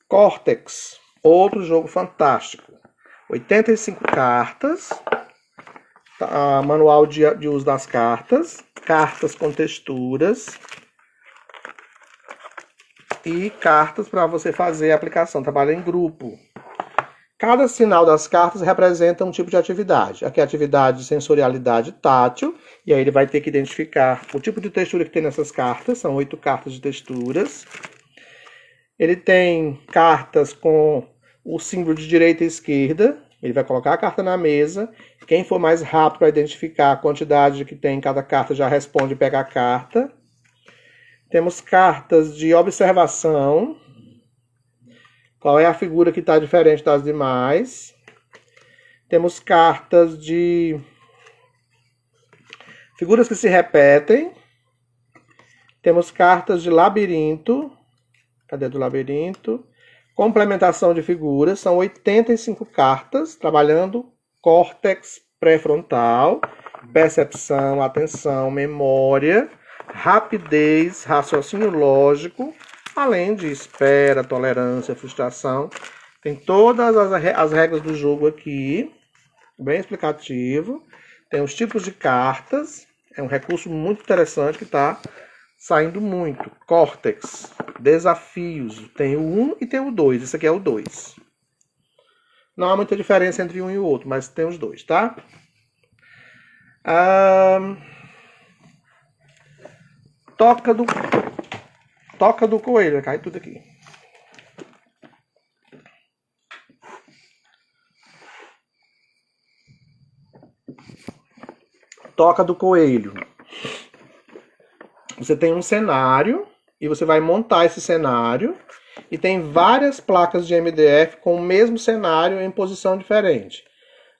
Cortex. Outro jogo fantástico. 85 cartas. Manual de uso das cartas. Cartas com texturas. E cartas para você fazer a aplicação. Trabalha em grupo. Cada sinal das cartas representa um tipo de atividade. Aqui é a atividade de sensorialidade tátil. E aí ele vai ter que identificar o tipo de textura que tem nessas cartas. São 8 cartas de texturas. Ele tem cartas com o símbolo de direita e esquerda. Ele vai colocar a carta na mesa. Quem for mais rápido para identificar a quantidade que tem em cada carta já responde e pega a carta. Temos cartas de observação. Qual é a figura que está diferente das demais? Temos cartas de figuras que se repetem. Temos cartas de labirinto. Cadê do labirinto? Complementação de figuras. São 85 cartas, trabalhando córtex pré-frontal, percepção, atenção, memória, rapidez, raciocínio lógico, além de espera, tolerância, frustração Tem todas as regras do jogo aqui, bem explicativo. Tem os tipos de cartas, é um recurso muito interessante que está saindo muito. Córtex, desafios, tem o 1 e tem o 2, esse aqui é o 2. Não há muita diferença entre um e o outro, mas tem os dois, tá? Toca do coelho, vai cair tudo aqui. Toca do coelho. Você tem um cenário e você vai montar esse cenário e tem várias placas de MDF com o mesmo cenário em posição diferente.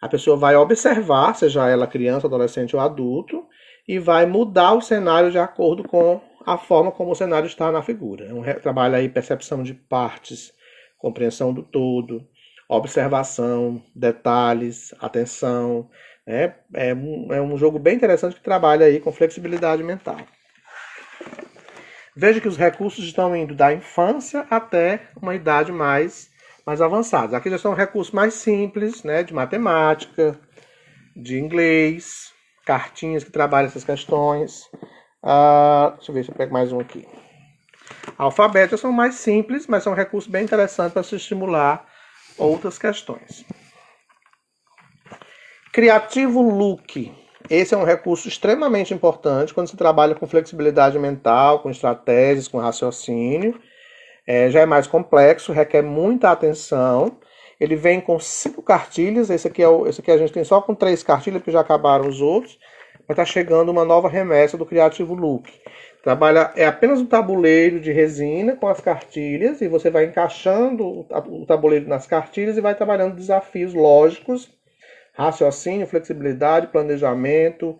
A pessoa vai observar, seja ela criança, adolescente ou adulto, e vai mudar o cenário de acordo com a forma como o cenário está na figura. É um trabalho aí, percepção de partes, compreensão do todo, observação, detalhes, atenção. É um jogo bem interessante que trabalha aí com flexibilidade mental. Veja que os recursos estão indo da infância até uma idade mais avançada. Aqui já são recursos mais simples, né, de matemática, de inglês, cartinhas que trabalham essas questões. Deixa eu ver se eu pego mais um aqui. Alfabeto são mais simples, mas são recursos bem interessantes para se estimular outras questões. Criativo Look. Esse é um recurso extremamente importante quando se trabalha com flexibilidade mental, com estratégias, com raciocínio. Já é mais complexo, requer muita atenção. Ele vem com 5 cartilhas. Esse aqui a gente tem só com 3 cartilhas, porque já acabaram os outros. Mas está chegando uma nova remessa do Criativo Look. É apenas um tabuleiro de resina com as cartilhas, e você vai encaixando o tabuleiro nas cartilhas e vai trabalhando desafios lógicos, raciocínio, flexibilidade, planejamento,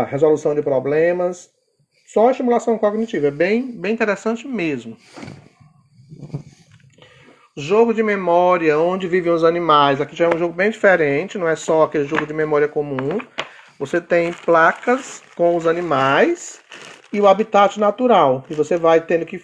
resolução de problemas, só estimulação cognitiva. É bem interessante mesmo. Jogo de memória, onde vivem os animais. Aqui já é um jogo bem diferente, não é só aquele jogo de memória comum. Você tem placas com os animais e o habitat natural. E você vai tendo que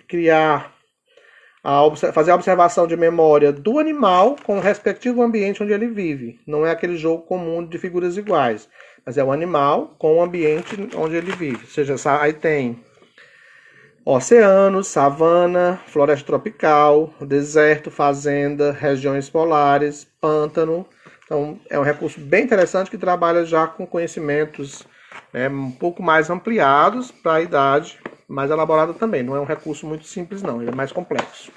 fazer a observação de memória do animal com o respectivo ambiente onde ele vive. Não é aquele jogo comum de figuras iguais, mas é o animal com o ambiente onde ele vive. Ou seja, aí tem oceanos, savana, floresta tropical, deserto, fazenda, regiões polares, pântano. Então, é um recurso bem interessante que trabalha já com conhecimentos um pouco mais ampliados para a idade mais elaborada também. Não é um recurso muito simples, não. Ele é mais complexo.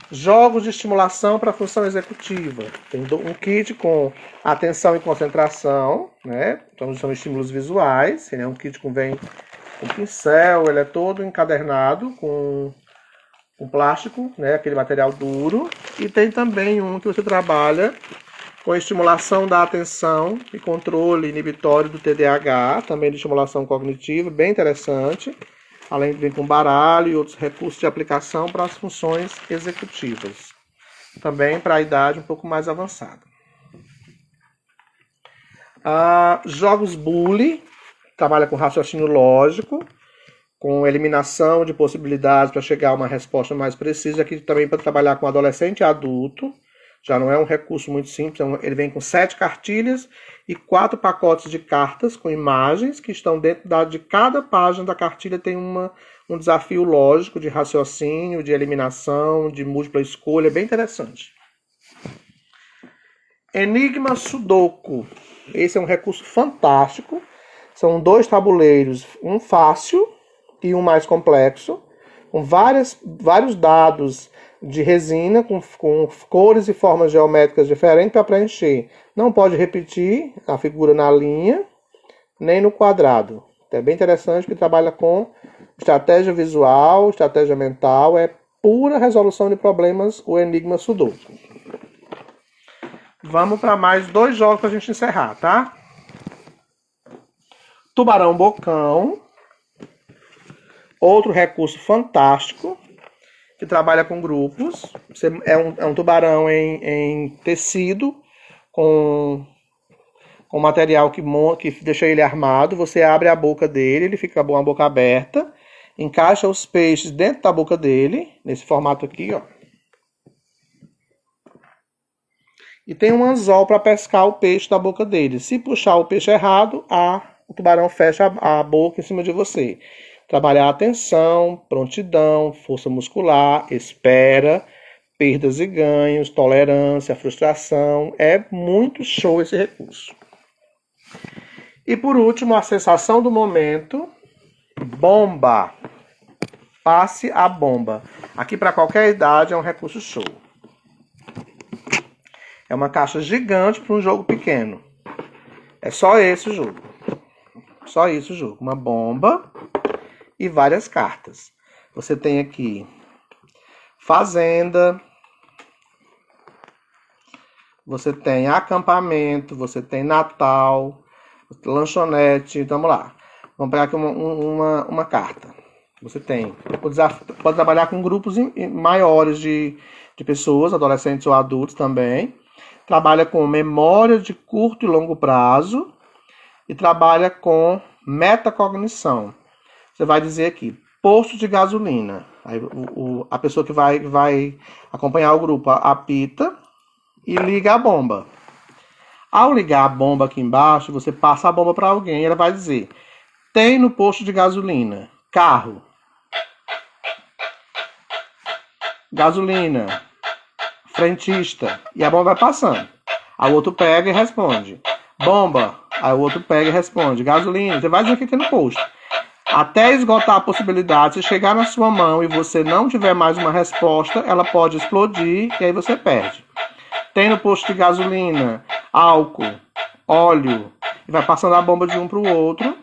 Jogos de estimulação para função executiva. Tem um kit com atenção e concentração, né? Então, são estímulos visuais. Ele é um kit que vem com pincel, ele é todo encadernado com plástico, né? Aquele material duro. E tem também um que você trabalha com estimulação da atenção e controle inibitório do TDAH, também de estimulação cognitiva, bem interessante, além de vir com baralho e outros recursos de aplicação para as funções executivas, também para a idade um pouco mais avançada. Jogos Bully, trabalha com raciocínio lógico, com eliminação de possibilidades para chegar a uma resposta mais precisa, aqui também para trabalhar com adolescente e adulto. Já não é um recurso muito simples, ele vem com 7 cartilhas e 4 pacotes de cartas com imagens que estão dentro de cada página da cartilha. Tem um desafio lógico de raciocínio, de eliminação, de múltipla escolha, bem interessante. Enigma Sudoku. Esse é um recurso fantástico. São 2 tabuleiros, um fácil e um mais complexo, com vários dados de resina com cores e formas geométricas diferentes para preencher. Não pode repetir a figura na linha, nem no quadrado. É bem interessante que trabalha com estratégia visual, estratégia mental, é pura resolução de problemas, o Enigma Sudoku. Vamos para mais 2 jogos para a gente encerrar, tá? Tubarão Bocão. Outro recurso fantástico, que trabalha com grupos. É um tubarão em tecido, com material que deixa ele armado. Você abre a boca dele, ele fica com a boca aberta, encaixa os peixes dentro da boca dele, nesse formato aqui, ó. e tem um anzol para pescar o peixe da boca dele. Se puxar o peixe errado, o tubarão fecha a boca em cima de você. Trabalhar a atenção, prontidão, força muscular, espera, perdas e ganhos, tolerância, frustração. É muito show esse recurso. E por último, a sensação do momento, bomba. Passe a bomba. Aqui para qualquer idade é um recurso show. É uma caixa gigante para um jogo pequeno. É só esse o jogo. Só isso o jogo. Uma bomba e várias cartas. Você tem aqui fazenda, você tem acampamento, você tem Natal, lanchonete. Então, vamos lá. Vamos pegar aqui uma carta. Você tem. Pode trabalhar com grupos maiores de pessoas, adolescentes ou adultos também. Trabalha com memória de curto e longo prazo. E trabalha com metacognição. Você vai dizer aqui, posto de gasolina. Aí a pessoa que vai acompanhar o grupo apita e liga a bomba. Ao ligar a bomba aqui embaixo, você passa a bomba para alguém e ela vai dizer, tem no posto de gasolina, carro, gasolina, frentista, e a bomba vai passando. Aí o outro pega e responde, bomba, aí o outro pega e responde, gasolina, você vai dizer que tem no posto. Até esgotar a possibilidade, se chegar na sua mão e você não tiver mais uma resposta, ela pode explodir e aí você perde. Tem no posto de gasolina, álcool, óleo, e vai passando a bomba de um para o outro.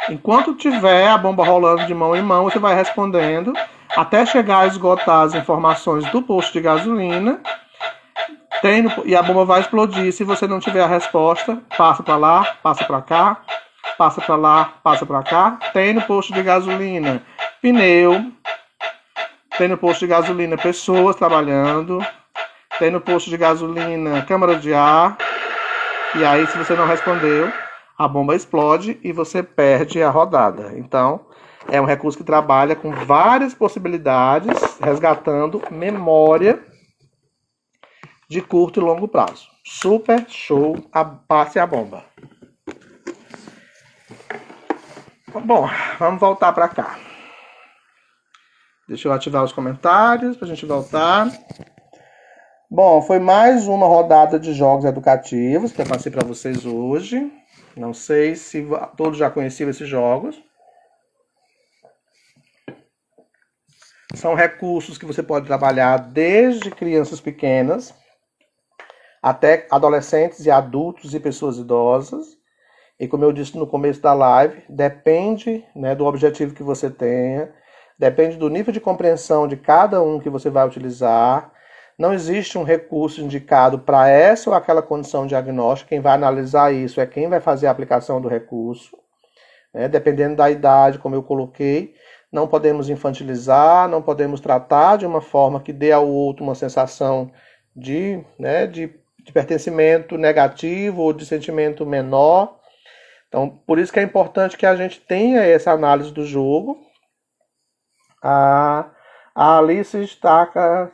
Enquanto tiver a bomba rolando de mão em mão, você vai respondendo, até chegar a esgotar as informações do posto de gasolina, e a bomba vai explodir. Se você não tiver a resposta, passa para lá, passa para cá, passa para lá, passa para cá. Tem no posto de gasolina pneu, tem no posto de gasolina pessoas trabalhando, tem no posto de gasolina câmara de ar. E aí, se você não respondeu, a bomba explode e você perde a rodada. Então, é um recurso que trabalha com várias possibilidades, resgatando memória de curto e longo prazo. Super show, passe a bomba. Bom, vamos voltar para cá. Deixa eu ativar os comentários para a gente voltar. Bom, foi mais uma rodada de jogos educativos que eu passei para vocês hoje. Não sei se todos já conheciam esses jogos. São recursos que você pode trabalhar desde crianças pequenas até adolescentes e adultos e pessoas idosas. E como eu disse no começo da live, depende, né, do objetivo que você tenha, depende do nível de compreensão de cada um que você vai utilizar. Não existe um recurso indicado para essa ou aquela condição diagnóstica. Quem vai analisar isso é quem vai fazer a aplicação do recurso. Né? Dependendo da idade, como eu coloquei, não podemos infantilizar, não podemos tratar de uma forma que dê ao outro uma sensação de pertencimento negativo ou de sentimento menor. Então, por isso que é importante que a gente tenha essa análise do jogo. A Alice destaca...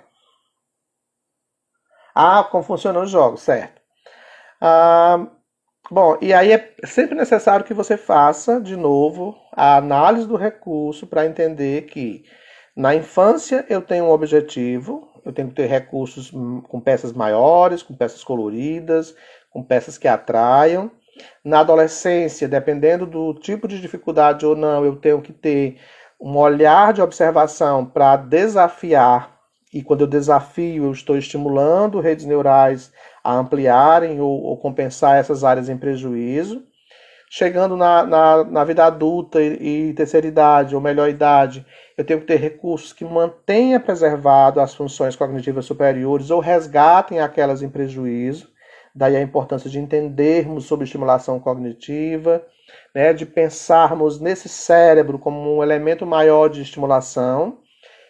como funcionam os jogos, certo. Bom, e aí é sempre necessário que você faça, de novo, a análise do recurso para entender que na infância eu tenho um objetivo, eu tenho que ter recursos com peças maiores, com peças coloridas, com peças que atraiam. Na adolescência, dependendo do tipo de dificuldade ou não, eu tenho que ter um olhar de observação para desafiar. E quando eu desafio, eu estou estimulando redes neurais a ampliarem ou compensar essas áreas em prejuízo. Chegando na vida adulta e terceira idade, ou melhor idade, eu tenho que ter recursos que mantenham preservado as funções cognitivas superiores ou resgatem aquelas em prejuízo. Daí a importância de entendermos sobre estimulação cognitiva, né, de pensarmos nesse cérebro como um elemento maior de estimulação.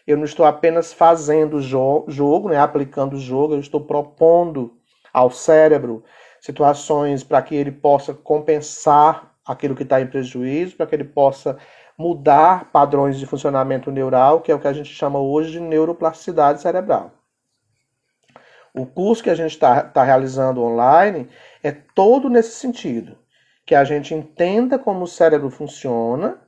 Eu não estou apenas fazendo o jogo, né, aplicando o jogo, eu estou propondo ao cérebro situações para que ele possa compensar aquilo que está em prejuízo, para que ele possa mudar padrões de funcionamento neural, que é o que a gente chama hoje de neuroplasticidade cerebral. O curso que a gente está realizando online é todo nesse sentido, que a gente entenda como o cérebro funciona,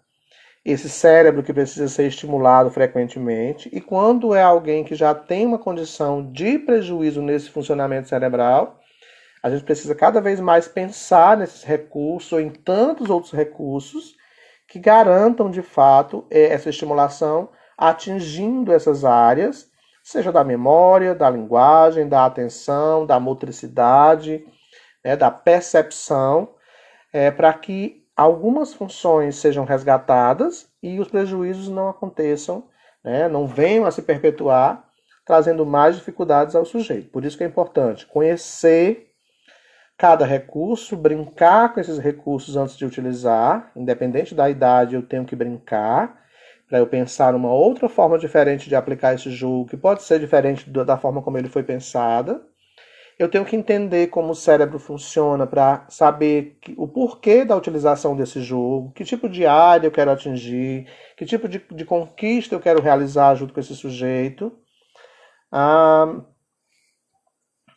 esse cérebro que precisa ser estimulado frequentemente, e quando é alguém que já tem uma condição de prejuízo nesse funcionamento cerebral, a gente precisa cada vez mais pensar nesses recursos ou em tantos outros recursos que garantam de fato essa estimulação atingindo essas áreas, seja da memória, da linguagem, da atenção, da motricidade, né, da percepção, para que algumas funções sejam resgatadas e os prejuízos não aconteçam, né, não venham a se perpetuar, trazendo mais dificuldades ao sujeito. Por isso que é importante conhecer cada recurso, brincar com esses recursos antes de utilizar, independente da idade, eu tenho que brincar, para eu pensar uma outra forma diferente de aplicar esse jogo, que pode ser diferente da forma como ele foi pensada. Eu tenho que entender como o cérebro funciona para saber o porquê da utilização desse jogo, que tipo de área eu quero atingir, que tipo de conquista eu quero realizar junto com esse sujeito.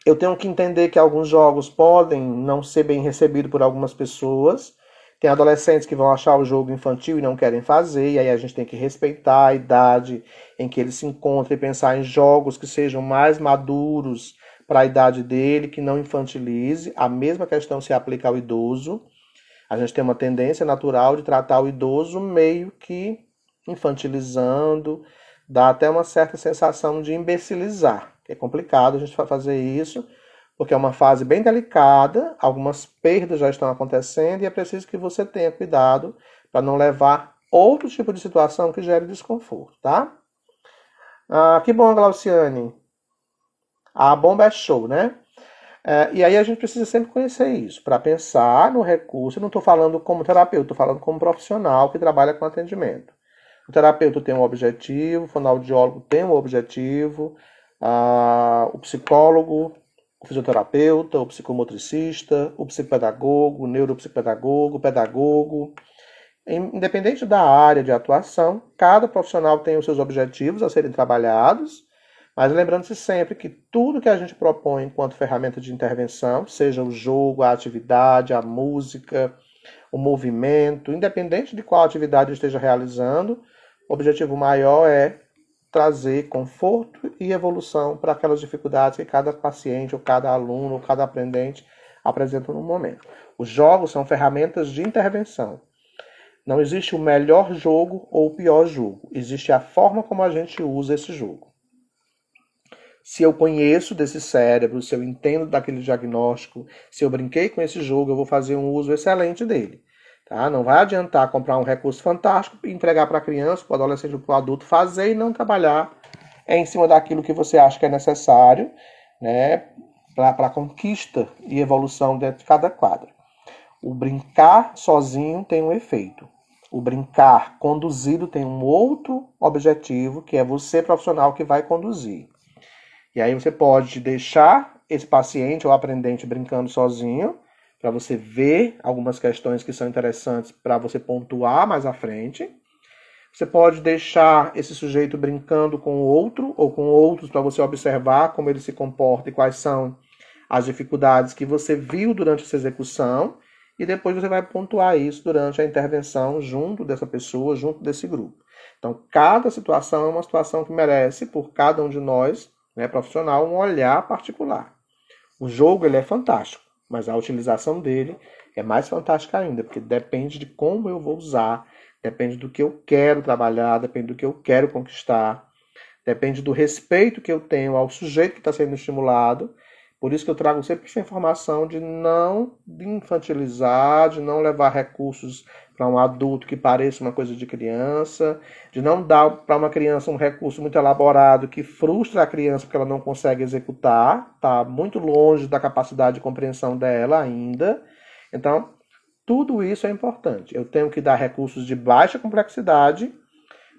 Eu tenho que entender que alguns jogos podem não ser bem recebidos por algumas pessoas. Tem adolescentes que vão achar o jogo infantil e não querem fazer, e aí a gente tem que respeitar a idade em que ele se encontra e pensar em jogos que sejam mais maduros para a idade dele, que não infantilize. A mesma questão se aplica ao idoso. A gente tem uma tendência natural de tratar o idoso meio que infantilizando, dá até uma certa sensação de imbecilizar. É complicado a gente fazer isso, porque é uma fase bem delicada, algumas perdas já estão acontecendo e é preciso que você tenha cuidado para não levar outro tipo de situação que gere desconforto, tá? Que bom, Glauciane. A bomba é show, né? E aí a gente precisa sempre conhecer isso, para pensar no recurso. Eu não estou falando como terapeuta, estou falando como profissional que trabalha com atendimento. O terapeuta tem um objetivo, o fonoaudiólogo tem um objetivo, o psicólogo, o fisioterapeuta, o psicomotricista, o psicopedagogo, o neuropsicopedagogo, o pedagogo. Independente da área de atuação, cada profissional tem os seus objetivos a serem trabalhados, mas lembrando-se sempre que tudo que a gente propõe enquanto ferramenta de intervenção, seja o jogo, a atividade, a música, o movimento, independente de qual atividade eu esteja realizando, o objetivo maior é trazer conforto e evolução para aquelas dificuldades que cada paciente, ou cada aluno, ou cada aprendente apresentam no momento. Os jogos são ferramentas de intervenção. Não existe o melhor jogo ou o pior jogo. Existe a forma como a gente usa esse jogo. Se eu conheço desse cérebro, se eu entendo daquele diagnóstico, se eu brinquei com esse jogo, eu vou fazer um uso excelente dele. Tá? Não vai adiantar comprar um recurso fantástico e entregar para a criança, para o adolescente ou para o adulto fazer e não trabalhar em cima daquilo que você acha que é necessário, né, para a conquista e evolução dentro de cada quadro. O brincar sozinho tem um efeito. O brincar conduzido tem um outro objetivo, que é você, profissional, que vai conduzir. E aí você pode deixar esse paciente ou aprendente brincando sozinho, para você ver algumas questões que são interessantes para você pontuar mais à frente. Você pode deixar esse sujeito brincando com outro ou com outros para você observar como ele se comporta e quais são as dificuldades que você viu durante essa execução. E depois você vai pontuar isso durante a intervenção junto dessa pessoa, junto desse grupo. Então, cada situação é uma situação que merece, por cada um de nós, né, profissional, um olhar particular. O jogo ele é fantástico, mas a utilização dele é mais fantástica ainda, porque depende de como eu vou usar, depende do que eu quero trabalhar, depende do que eu quero conquistar, depende do respeito que eu tenho ao sujeito que está sendo estimulado. Por isso que eu trago sempre essa informação de não infantilizar, de não levar recursos para um adulto que pareça uma coisa de criança, de não dar para uma criança um recurso muito elaborado que frustra a criança porque ela não consegue executar, está muito longe da capacidade de compreensão dela ainda. Então, tudo isso é importante. Eu tenho que dar recursos de baixa complexidade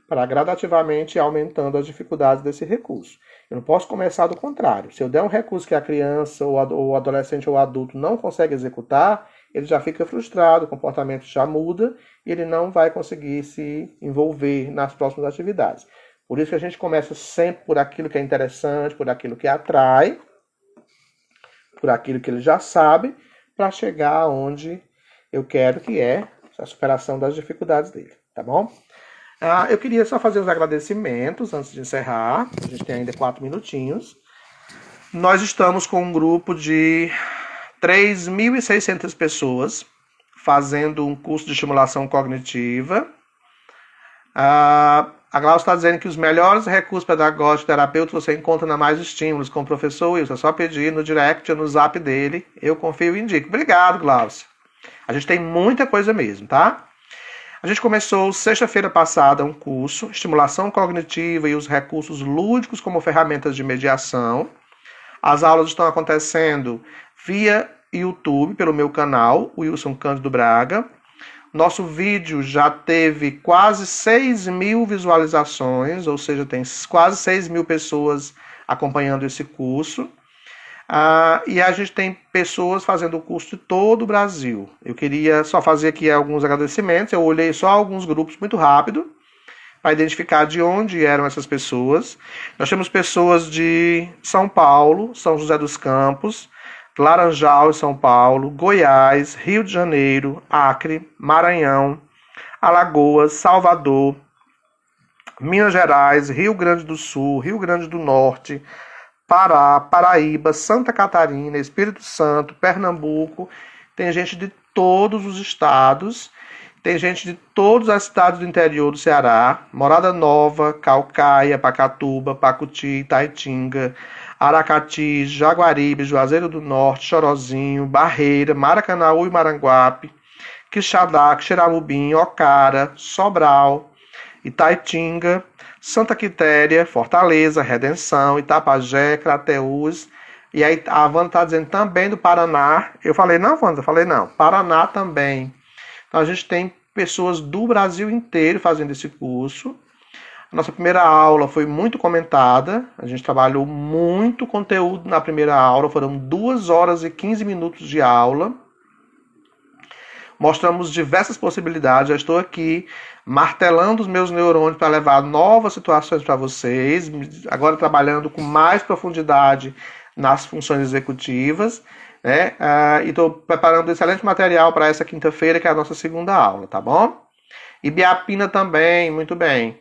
para gradativamente ir aumentando as dificuldades desse recurso. Eu não posso começar do contrário. Se eu der um recurso que a criança, ou o adolescente ou o adulto não consegue executar, ele já fica frustrado, o comportamento já muda e ele não vai conseguir se envolver nas próximas atividades. Por isso que a gente começa sempre por aquilo que é interessante, por aquilo que atrai, por aquilo que ele já sabe, para chegar onde eu quero, que é a superação das dificuldades dele, tá bom? Eu queria só fazer os agradecimentos antes de encerrar. A gente tem ainda 4 minutinhos. Nós estamos com um grupo de 3.600 pessoas fazendo um curso de estimulação cognitiva. A Glaucia está dizendo que os melhores recursos pedagógicos terapêuticos você encontra na Mais Estímulos com o professor Wilson. É só pedir no direct ou no zap dele. Eu confio e indico. Obrigado, Glaucia. A gente tem muita coisa mesmo, tá? A gente começou sexta-feira passada um curso, Estimulação Cognitiva e os Recursos Lúdicos como Ferramentas de Mediação. As aulas estão acontecendo via YouTube, pelo meu canal, Wilson Cândido Braga. Nosso vídeo já teve quase 6.000 visualizações, ou seja, tem quase 6.000 pessoas acompanhando esse curso. E a gente tem pessoas fazendo o curso de todo o Brasil. Eu queria só fazer aqui alguns agradecimentos. Eu olhei só alguns grupos muito rápido para identificar de onde eram essas pessoas. Nós temos pessoas de São Paulo, São José dos Campos, Laranjal, São Paulo, Goiás, Rio de Janeiro, Acre, Maranhão, Alagoas, Salvador, Minas Gerais, Rio Grande do Sul, Rio Grande do Norte, Pará, Paraíba, Santa Catarina, Espírito Santo, Pernambuco. Tem gente de todos os estados, tem gente de todas as cidades do interior do Ceará, Morada Nova, Caucaia, Pacatuba, Pacuti, Itaitinga, Aracati, Jaguaribe, Juazeiro do Norte, Chorozinho, Barreira, Maracanaú e Maranguape, Quixadá, Xeramubim, Ocara, Sobral, Itaitinga, Santa Quitéria, Fortaleza, Redenção, Itapajé, Crateús. E aí a Wanda está dizendo também do Paraná. Eu falei, não, Wanda, eu falei, não. Paraná também. Então a gente tem pessoas do Brasil inteiro fazendo esse curso. A nossa primeira aula foi muito comentada. A gente trabalhou muito conteúdo na primeira aula. Foram 2 horas e 15 minutos de aula. Mostramos diversas possibilidades. Já estou aqui martelando os meus neurônios para levar novas situações para vocês. Agora trabalhando com mais profundidade nas funções executivas, né? E estou preparando excelente material para essa quinta-feira, que é a nossa segunda aula, tá bom? Ibiapina também, muito bem.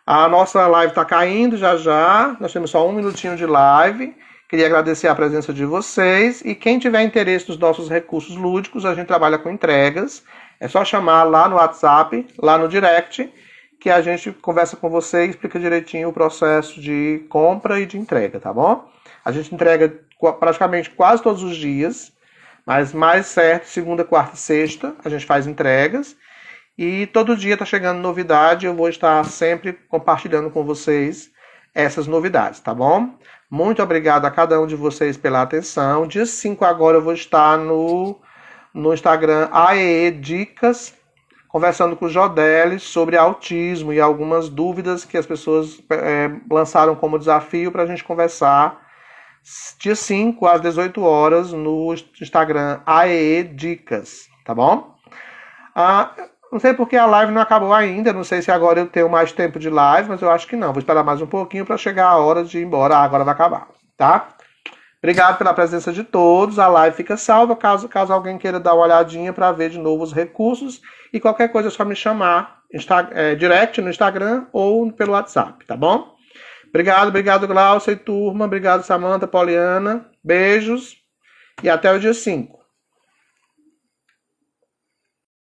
A nossa live está caindo já. Nós temos só 1 minutinho de live. Queria agradecer a presença de vocês. E quem tiver interesse nos nossos recursos lúdicos, a gente trabalha com entregas. É só chamar lá no WhatsApp, lá no direct, que a gente conversa com você e explica direitinho o processo de compra e de entrega, tá bom? A gente entrega praticamente quase todos os dias, mas mais certo, segunda, quarta e sexta, a gente faz entregas. E todo dia está chegando novidade, eu vou estar sempre compartilhando com vocês essas novidades, tá bom? Muito obrigado a cada um de vocês pela atenção. Dia 5 agora eu vou estar no Instagram AEE Dicas, conversando com o Jodelis sobre autismo e algumas dúvidas que as pessoas lançaram como desafio para a gente conversar. Dia 5 às 18 horas no Instagram AEE Dicas, tá bom? Não sei porque a live não acabou ainda, não sei se agora eu tenho mais tempo de live, mas eu acho que não. Vou esperar mais um pouquinho para chegar a hora de ir embora. Agora vai acabar, tá? Obrigado pela presença de todos. A live fica salva caso alguém queira dar uma olhadinha para ver de novo os recursos. E qualquer coisa é só me chamar direct no Instagram ou pelo WhatsApp, tá bom? Obrigado, Glaucia e turma. Obrigado, Samanta, Poliana. Beijos e até o dia 5.